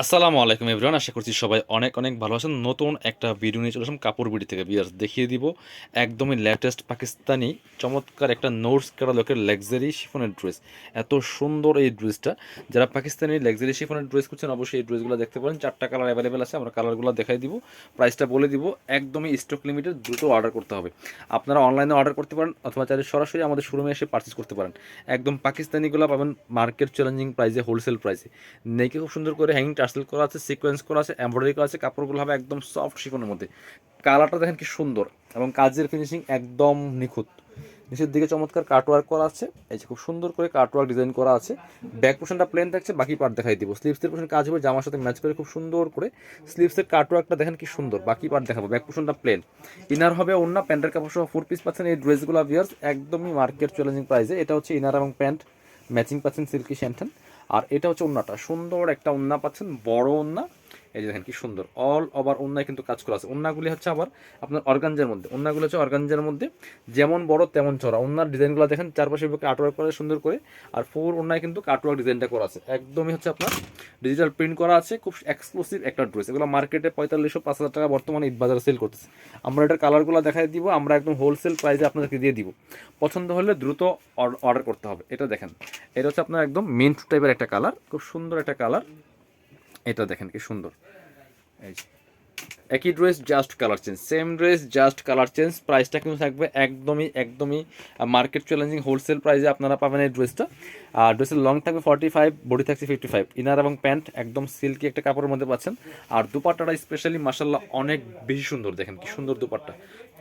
আসসালামু আলাইকুম এভরিওয়ান, আশা করছি সবাই অনেক অনেক ভালো আছেন। নতুন একটা ভিডিও নিয়ে চলে আসলাম কাপড় বিডি থেকে। বিয়ার্স দেখিয়ে দিব একদমই লেটেস্ট পাকিস্তানি চমৎকার একটা নোটস কাটা লোকের লাক্সারি শিফনের ড্রেস। এত সুন্দর এই ড্রেসটা, যারা পাকিস্তানি লাক্সারি শিফনের ড্রেস করছেন অবশ্যই এই ড্রেসগুলো দেখতে পারেন। 4টা কালার অ্যাভেলেবেল আছে, আমরা কালারগুলো দেখাই দিব, প্রাইসটা বলে দিব। একদমই স্টক লিমিটেড, দ্রুত অর্ডার করতে হবে। আপনারা অনলাইনে অর্ডার করতে পারেন অথবা চাইলে সরাসরি আমাদের শোরুমে এসে পারচেস করতে পারেন। একদম পাকিস্তানিগুলো পাবেন মার্কেট চ্যালেঞ্জিং প্রাইসে, হোলসেল প্রাইসে। নেকে খুব সুন্দর করে হ্যাঙ্গিং টার্সেল করা আছে, সিকোয়েন্স করা আছে, এমব্রয়ডারি করা আছে, কাপড়গুলো হবে একদম সফট শিফনের মধ্যে। কালারটা দেখেন কি সুন্দর এবং কাজের ফিনিশিং একদম নিখুঁত। নিচের দিকে চমৎকার কাটওয়ার্ক করা আছে, এই যে খুব সুন্দর করে কাটওয়ার্ক ডিজাইন করা আছে। ব্যাক পোর্শনটা প্লেন থাকছে, বাকি পার্ট দেখাই দিব। স্লিভসের পোর্শন কাজ হবে জামার সাথে ম্যাচ করে খুব সুন্দর করে। স্লিভসের কাটওয়ার্কটা দেখেন কি সুন্দর, বাকি পার্ট দেখাবো। ব্যাক পোর্শনটা প্লেন, ইনার হবে ওন্না, প্যান্টের কাপড় সহ 4 পিস পাচ্ছেন। এই ড্রেসগুলো ভিউয়ার্স একদমই মার্কেট চ্যালেঞ্জিং প্রাইসে। এটা হচ্ছে ইনার এবং প্যান্ট ম্যাচিং পাচ্ছেন, সিল্কি শ্যান্টেন। আর এটা হচ্ছে ওন্নাটা, সুন্দর একটা ওন্না পাচ্ছেন, বড় ওন্না। এই যে দেখেন কি সুন্দর, অল ওভার ওন্নায় কিন্তু কাজ করা আছে। ওন্নাগুলি হচ্ছে আবার আপনার অর্গানজার মধ্যে, ওন্নাগুলো হচ্ছে অর্গানজার মধ্যে, যেমন বড় তেমন চড়া। ওন্নার ডিজাইনগুলো দেখেন চারপাশে বুকে আর্টওয়ার্ক করা সুন্দর করে, আর ফোর ওন্নায় কিন্তু কাটওয়ার্ক ডিজাইনটা করা আছে। একদমই হচ্ছে আপনার ডিজিটাল প্রিন্ট করা আছে, খুব এক্সক্লুসিভ একটা ড্রেস। এগুলো মার্কেটে 4500-5000 টাকা বর্তমানে ঈদ বাজারে সেল করতেছে। আমরা এটার কালারগুলো দেখাই দিব, আমরা একদম হোলসেল প্রাইসে আপনাদেরকে দিয়ে দিব। পছন্দ হলে দ্রুত অর্ডার করতে হবে। এটা দেখেন, এটা হচ্ছে আপনার একদম মিন্ট টাইপের একটা কালার, খুব সুন্দর একটা কালার। এটা দেখেন কি সুন্দর, এই যে একই dress just colour change, same dress just colour change. প্রাইসটা কিন্তু থাকবে একদমই একদমই মার্কেট চ্যালেঞ্জিং হোলসেল প্রাইসে আপনারা পাবেন এই ড্রেসটা। আর ড্রেসের লং থাকবে 45, বডি থাকছে 55। ইনার এবং প্যান্ট একদম সিল্কি একটা কাপড়ের মধ্যে পাচ্ছেন। আর দুপাট্টাটা স্পেশালি মাসাল্লাহ অনেক বেশি সুন্দর, দেখেন কি সুন্দর দুপাট্টা।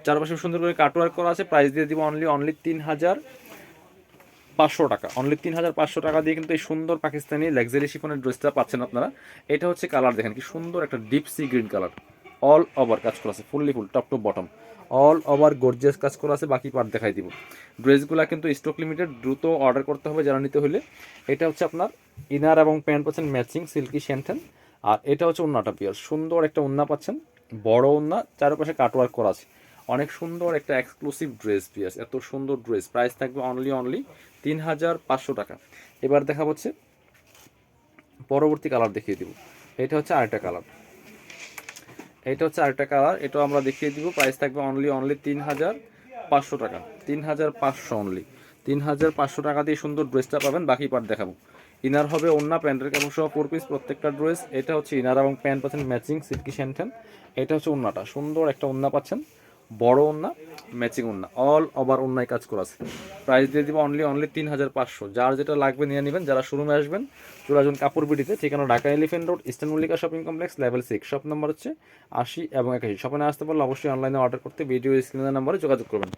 চারপাশে সুন্দর করে কাটওয়ার্ক করা আছে। প্রাইস দিয়ে দিব অনলি 3500 টাকা। অনলি 3500 টাকা দিয়ে কিন্তু এই সুন্দর পাকিস্তানি লাক্সারি শিফনের ড্রেসটা পাচ্ছেন আপনারা। এটা হচ্ছে কালার, দেখেন কি সুন্দর একটা deep sea green colour. All over কাজ করা আছে, fully full top to bottom all over gorgeous কাজ করা আছে। বাকি পার্ট দেখাই দিব। ড্রেসগুলো কিন্তু স্টক লিমিটেড, দ্রুত অর্ডার করতে হবে যারা নিতে হলে। এটা হচ্ছে আপনার ইনার এবং প্যান্ট পাচ্ছেন ম্যাচিং সিল্কি শ্যান্টেন। আর এটা হচ্ছে ওন্নাটা পিয়ার, সুন্দর একটা ওন্না পাচ্ছেন, বড় ওন্না, চারপাশে কাটওয়ার্ক করা আছে। অনেক সুন্দর একটা এক্সক্লুসিভ ড্রেস পিয়াস, এত সুন্দর ড্রেস। প্রাইস থাকবে অনলি 3500 টাকা। এবার দেখা হচ্ছে পরবর্তী কালার দেখিয়ে দিব। এটা হচ্ছে আরেকটা কালার, এটা হচ্ছে আরেকটা কালার, এটাও আমরা দেখিয়ে দিব। প্রাইস থাকবে অনলি 3500 টাকা। 3500 অনলি, 3500 টাকা দিয়ে সুন্দর ড্রেসটা পাবেন। বাকি পার্ট দেখাবো। ইনার হবে ওন্না, প্যান্টের কাপড় সহ 4 পিস প্রত্যেকটা ড্রেস। এটা হচ্ছে ইনার এবং প্যান্ট পাচ্ছেন ম্যাচিং সিল্কি শ্যান্টেন। এটা হচ্ছে ওন্নাটা, সুন্দর একটা ওন্না পাচ্ছেন, বড় ওন্না, ম্যাচিং ওন্না, অল ওভার ওন্নায় কাজ করা আছে। প্রাইস দিয়ে দিব অনলি 3500। যার যেটা লাগবে নিয়ে নেবেন। যারা শোরুমে আসবেন চলে আসবেন কাপড় বিডিতে, ঠিকানা Dhaka elephant road, eastern Mallika shopping complex, level 6, shop number হচ্ছে 80 এবং 81। শপে না আসতে পারলে অবশ্যই অনলাইনে অর্ডার করতে ভিডিও স্ক্রিনের নাম্বারে যোগাযোগ করবেন।